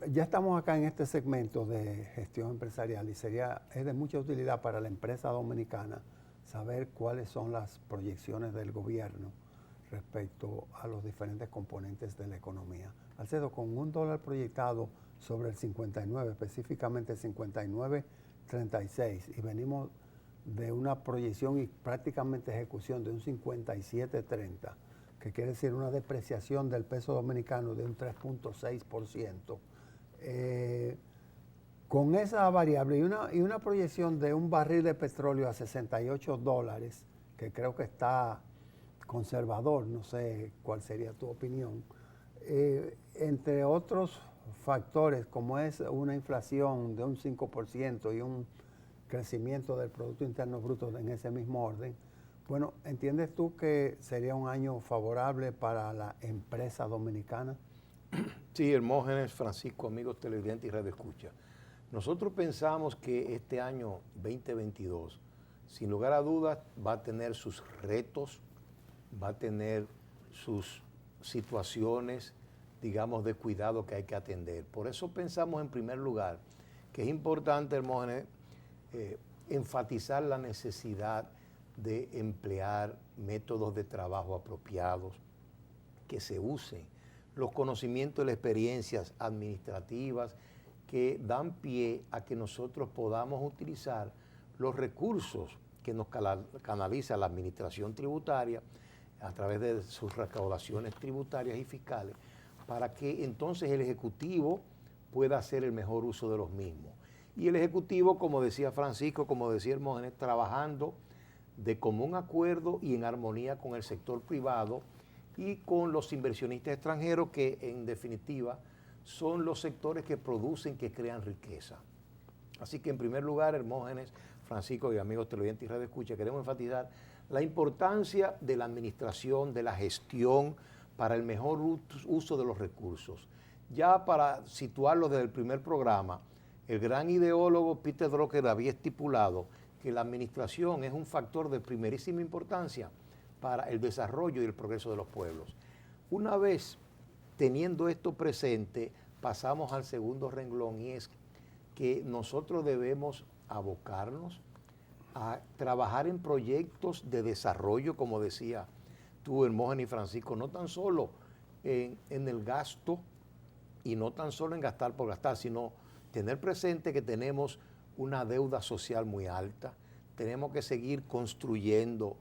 Ya estamos acá en este segmento de gestión empresarial y es de mucha utilidad para la empresa dominicana saber cuáles son las proyecciones del gobierno respecto a los diferentes componentes de la economía. Alcedo, con $1 proyectado sobre el 59, específicamente el 59.36, y venimos de una proyección y prácticamente ejecución de un 57.30, que quiere decir una depreciación del peso dominicano de un 3.6%. Con esa variable y una proyección de un barril de petróleo a $68, que creo que está conservador, no sé cuál sería tu opinión, entre otros factores como es una inflación de un 5% y un crecimiento del Producto Interno Bruto en ese mismo orden, bueno, ¿entiendes tú que sería un año favorable para la empresa dominicana? Sí, Hermógenes, Francisco, amigos televidentes y radioescucha. Nosotros pensamos que este año 2022, sin lugar a dudas, va a tener sus retos, va a tener sus situaciones, digamos, de cuidado que hay que atender. Por eso pensamos en primer lugar que es importante, Hermógenes, enfatizar la necesidad de emplear métodos de trabajo apropiados, que se usen los conocimientos y las experiencias administrativas que dan pie a que nosotros podamos utilizar los recursos que nos canaliza la administración tributaria a través de sus recaudaciones tributarias y fiscales, para que entonces el Ejecutivo pueda hacer el mejor uso de los mismos. Y el Ejecutivo, como decía Francisco, como decía Hermógenes, trabajando de común acuerdo y en armonía con el sector privado y con los inversionistas extranjeros, que en definitiva son los sectores que producen, que crean riqueza. Así que en primer lugar, Hermógenes, Francisco y amigos televidentes y radioescucha, queremos enfatizar la importancia de la administración, de la gestión para el mejor uso de los recursos. Ya para situarlo desde el primer programa, el gran ideólogo Peter Drucker había estipulado que la administración es un factor de primerísima importancia para el desarrollo y el progreso de los pueblos. Una vez teniendo esto presente, pasamos al segundo renglón, y es que nosotros debemos abocarnos a trabajar en proyectos de desarrollo, como decía tú, Hermógenes y Francisco, no tan solo en el gasto y no tan solo en gastar por gastar, sino tener presente que tenemos una deuda social muy alta, tenemos que seguir construyendo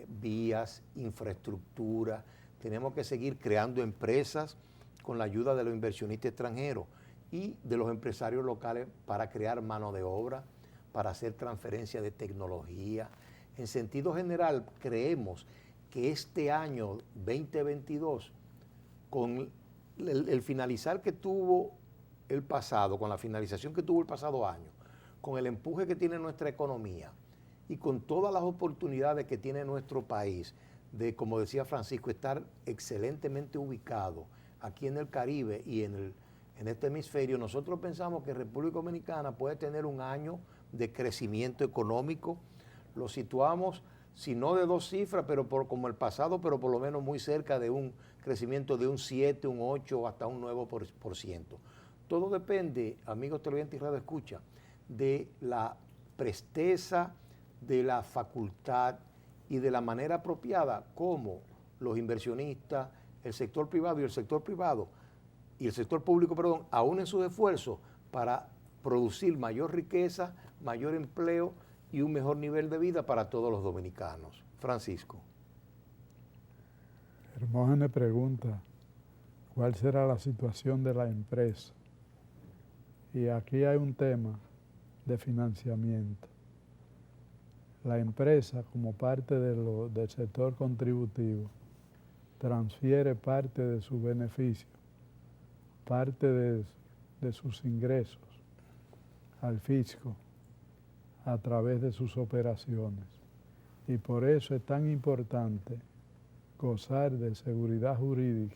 vías, infraestructura, tenemos que seguir creando empresas con la ayuda de los inversionistas extranjeros y de los empresarios locales para crear mano de obra, para hacer transferencia de tecnología. En sentido general, creemos que este año 2022, con el finalizar que tuvo el pasado, con la finalización que tuvo el pasado año, con el empuje que tiene nuestra economía y con todas las oportunidades que tiene nuestro país de, como decía Francisco, estar excelentemente ubicado aquí en el Caribe y en este hemisferio, nosotros pensamos que República Dominicana puede tener un año de crecimiento económico. Lo situamos, si no de 2 cifras, pero como el pasado, pero por lo menos muy cerca de un crecimiento de un 7, un 8 o hasta un 9%. Todo depende, amigos televidentes y radioescucha, de la presteza, de la facultad y de la manera apropiada como los inversionistas, el sector privado y el sector público, aúnen sus esfuerzos para producir mayor riqueza, mayor empleo y un mejor nivel de vida para todos los dominicanos. Francisco. Hermógenes pregunta, ¿cuál será la situación de la empresa? Y aquí hay un tema de financiamiento. La empresa, como parte del sector contributivo, transfiere parte de sus beneficios, parte de sus ingresos al fisco a través de sus operaciones. Y por eso es tan importante gozar de seguridad jurídica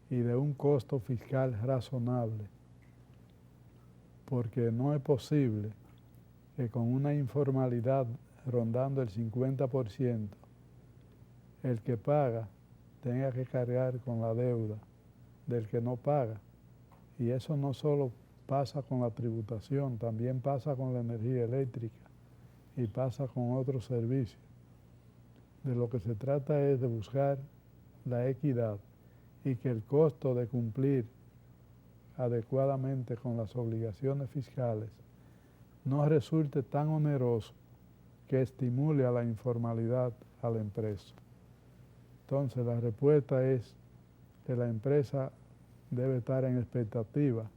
y de un costo fiscal razonable, porque no es posible que con una informalidad rondando el 50%, el que paga tenga que cargar con la deuda del que no paga. Y eso no solo pasa con la tributación, también pasa con la energía eléctrica y pasa con otros servicios. De lo que se trata es de buscar la equidad y que el costo de cumplir adecuadamente con las obligaciones fiscales no resulte tan oneroso que estimule a la informalidad a la empresa. Entonces la respuesta es que la empresa debe estar en expectativa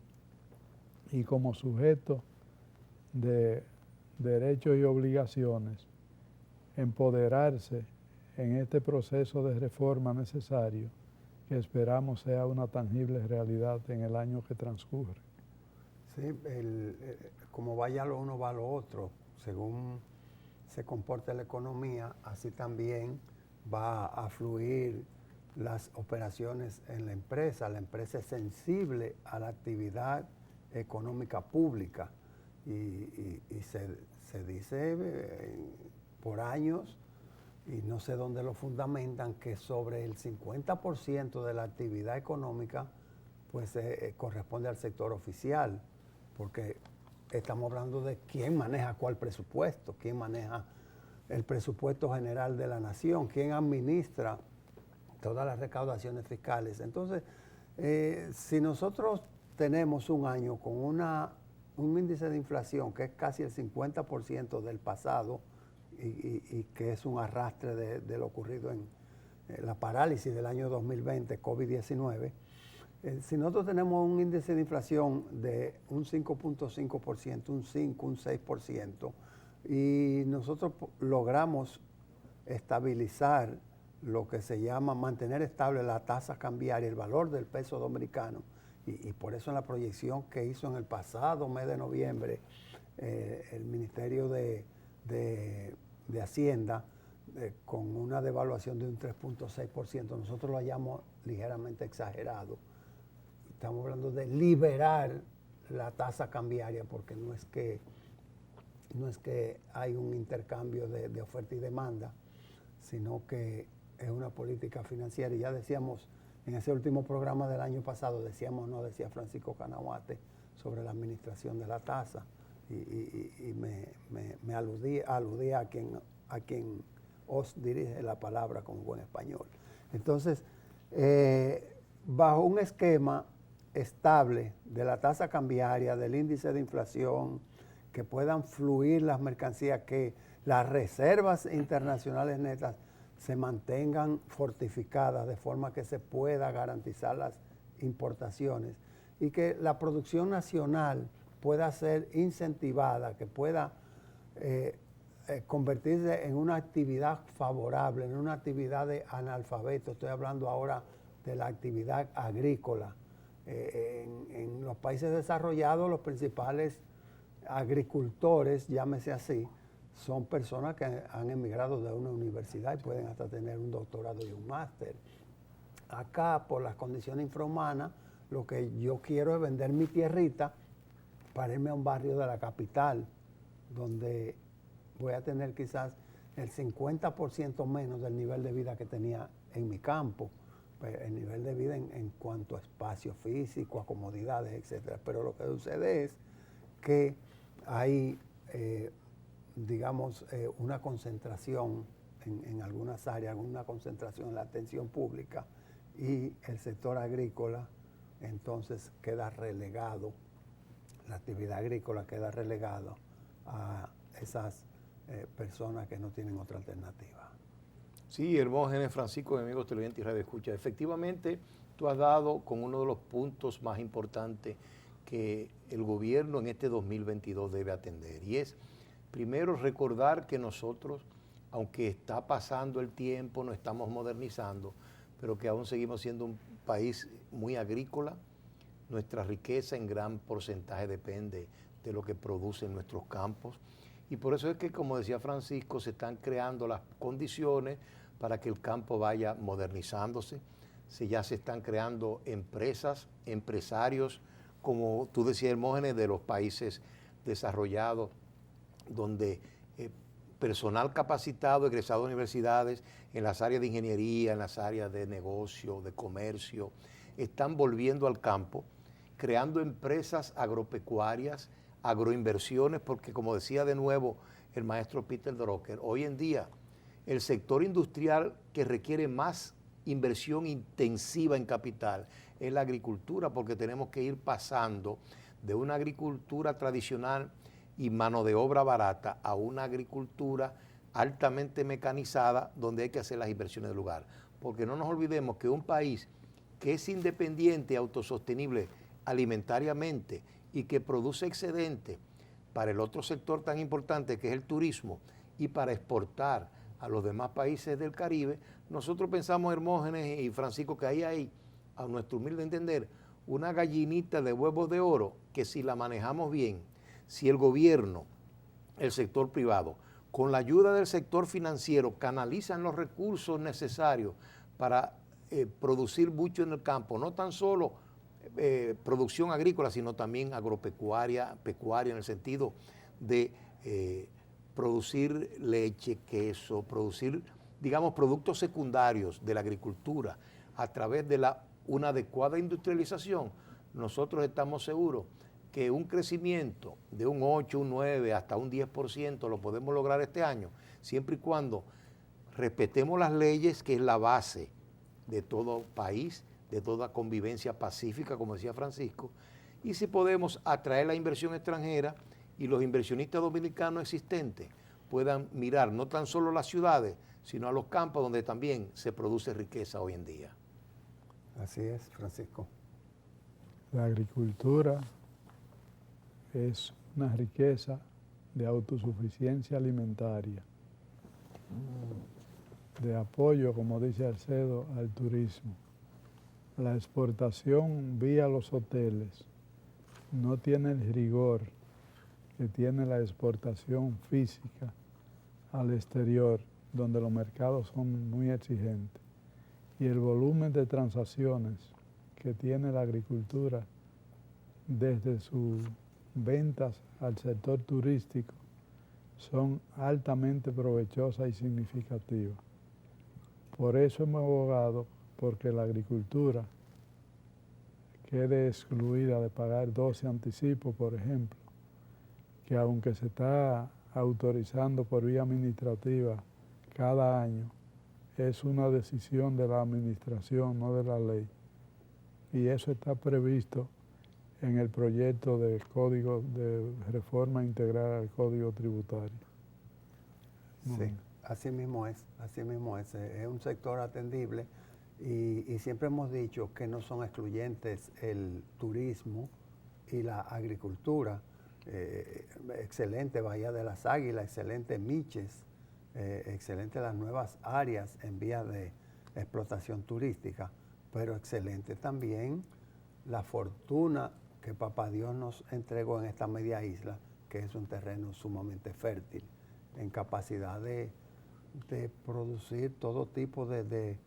y como sujeto de derechos y obligaciones, empoderarse en este proceso de reforma necesario que esperamos sea una tangible realidad en el año que transcurre. Sí, como vaya lo uno va lo otro, según se comporte la economía, así también va a fluir las operaciones en la empresa. La empresa es sensible a la actividad económica pública y se dice por años, y no sé dónde lo fundamentan, que sobre el 50% de la actividad económica pues corresponde al sector oficial, porque estamos hablando de quién maneja cuál presupuesto, quién maneja el presupuesto general de la nación, quién administra todas las recaudaciones fiscales. Entonces, si nosotros tenemos un año con un índice de inflación que es casi el 50% del pasado y que es un arrastre de lo ocurrido en la parálisis del año 2020, COVID-19, si nosotros tenemos un índice de inflación de un 5.5%, un 5, un 6%, y nosotros logramos estabilizar lo que se llama mantener estable la tasa cambiaria, el valor del peso dominicano, y por eso en la proyección que hizo en el pasado mes de noviembre el Ministerio de Hacienda, con una devaluación de un 3.6%, nosotros lo hayamos ligeramente exagerado. Estamos hablando de liberar la tasa cambiaria, porque no es que hay un intercambio de oferta y demanda, sino que es una política financiera. Y ya decíamos en ese último programa del año pasado, decía Francisco Canahuate sobre la administración de la tasa, y me aludí a quien os dirige la palabra con buen español. Entonces, bajo un esquema estable de la tasa cambiaria, del índice de inflación, que puedan fluir las mercancías, que las reservas internacionales netas se mantengan fortificadas de forma que se pueda garantizar las importaciones y que la producción nacional pueda ser incentivada, que pueda convertirse en una actividad favorable, en una actividad de analfabeto. Estoy hablando ahora de la actividad agrícola. En los países desarrollados, los principales agricultores, llámese así, son personas que han emigrado de una universidad y pueden hasta tener un doctorado y un máster. Acá, por las condiciones infrahumanas, lo que yo quiero es vender mi tierrita para irme a un barrio de la capital, donde voy a tener quizás el 50% menos del nivel de vida que tenía en mi campo, el nivel de vida en cuanto a espacio físico, a comodidades, etc. Pero lo que sucede es que hay, una concentración en algunas áreas, una concentración en la atención pública, y el sector agrícola entonces queda relegado, la actividad agrícola queda relegada a esas personas que no tienen otra alternativa. Sí, Hermógenes Francisco, amigos televidentes y radio escucha. Efectivamente, tú has dado con uno de los puntos más importantes que el gobierno en este 2022 debe atender, y es primero recordar que nosotros, aunque está pasando el tiempo, nos estamos modernizando, pero que aún seguimos siendo un país muy agrícola. Nuestra riqueza en gran porcentaje depende de lo que producen nuestros campos, y por eso es que, como decía Francisco, se están creando las condiciones para que el campo vaya modernizándose. Ya se están creando empresas, empresarios, como tú decías, Hermógenes, de los países desarrollados, donde personal capacitado, egresado de universidades, en las áreas de ingeniería, en las áreas de negocio, de comercio, están volviendo al campo creando empresas agropecuarias, agroinversiones, porque como decía de nuevo el maestro Peter Drucker, hoy en día el sector industrial que requiere más inversión intensiva en capital es la agricultura, porque tenemos que ir pasando de una agricultura tradicional y mano de obra barata a una agricultura altamente mecanizada donde hay que hacer las inversiones del lugar. Porque no nos olvidemos que un país que es independiente y autosostenible alimentariamente y que produce excedente para el otro sector tan importante que es el turismo y para exportar a los demás países del Caribe, nosotros pensamos, Hermógenes y Francisco, que ahí hay, a nuestro humilde entender, una gallinita de huevos de oro que si la manejamos bien, si el gobierno, el sector privado, con la ayuda del sector financiero, canalizan los recursos necesarios para producir mucho en el campo, no tan solo producción agrícola, sino también agropecuaria, pecuaria en el sentido de producir leche, queso, producir, digamos, productos secundarios de la agricultura a través de una adecuada industrialización, nosotros estamos seguros que un crecimiento de un 8, un 9, hasta un 10% lo podemos lograr este año, siempre y cuando respetemos las leyes, que es la base de todo país, de toda convivencia pacífica, como decía Francisco, y si podemos atraer la inversión extranjera y los inversionistas dominicanos existentes puedan mirar no tan solo las ciudades, sino a los campos donde también se produce riqueza hoy en día. Así es, Francisco. La agricultura es una riqueza de autosuficiencia alimentaria, de apoyo, como dice Alcedo, al turismo. La exportación vía los hoteles no tiene el rigor que tiene la exportación física al exterior, donde los mercados son muy exigentes. Y el volumen de transacciones que tiene la agricultura desde sus ventas al sector turístico son altamente provechosas y significativas. Por eso hemos abogado porque la agricultura quede excluida de pagar 12 anticipos, por ejemplo, que aunque se está autorizando por vía administrativa cada año, es una decisión de la administración, no de la ley. Y eso está previsto en el proyecto de código de reforma integral al Código Tributario. Sí, así mismo es, así mismo es. Es un sector atendible y siempre hemos dicho que no son excluyentes el turismo y la agricultura. Excelente Bahía de las Águilas, excelente Miches, excelente las nuevas áreas en vías de explotación turística, pero excelente también la fortuna que Papá Dios nos entregó en esta media isla, que es un terreno sumamente fértil, en capacidad de producir todo tipo de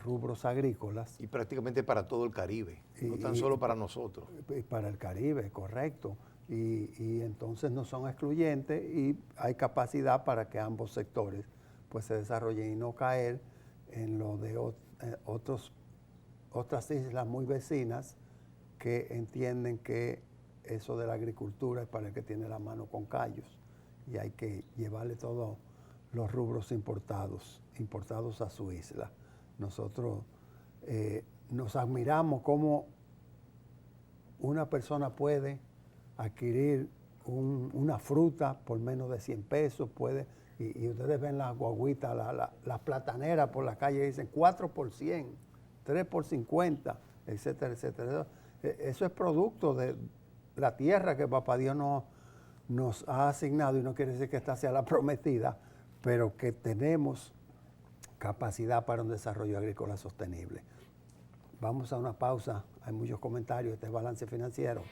rubros agrícolas. Y prácticamente para todo el Caribe, no tan solo para nosotros. Y para el Caribe, correcto. Y entonces no son excluyentes y hay capacidad para que ambos sectores pues se desarrollen y no caer en lo de otras islas muy vecinas que entienden que eso de la agricultura es para el que tiene la mano con callos y hay que llevarle todos los rubros importados a su isla. Nosotros nos admiramos cómo una persona puede adquirir una fruta por menos de 100 pesos, y ustedes ven las guaguitas, las plataneras por la calle, dicen 4 por 100, 3 por 50, etcétera, etcétera. Eso es producto de la tierra que Papá Dios nos ha asignado, y no quiere decir que esta sea la prometida, pero que tenemos capacidad para un desarrollo agrícola sostenible. Vamos a una pausa, hay muchos comentarios, este es Balance Financiero.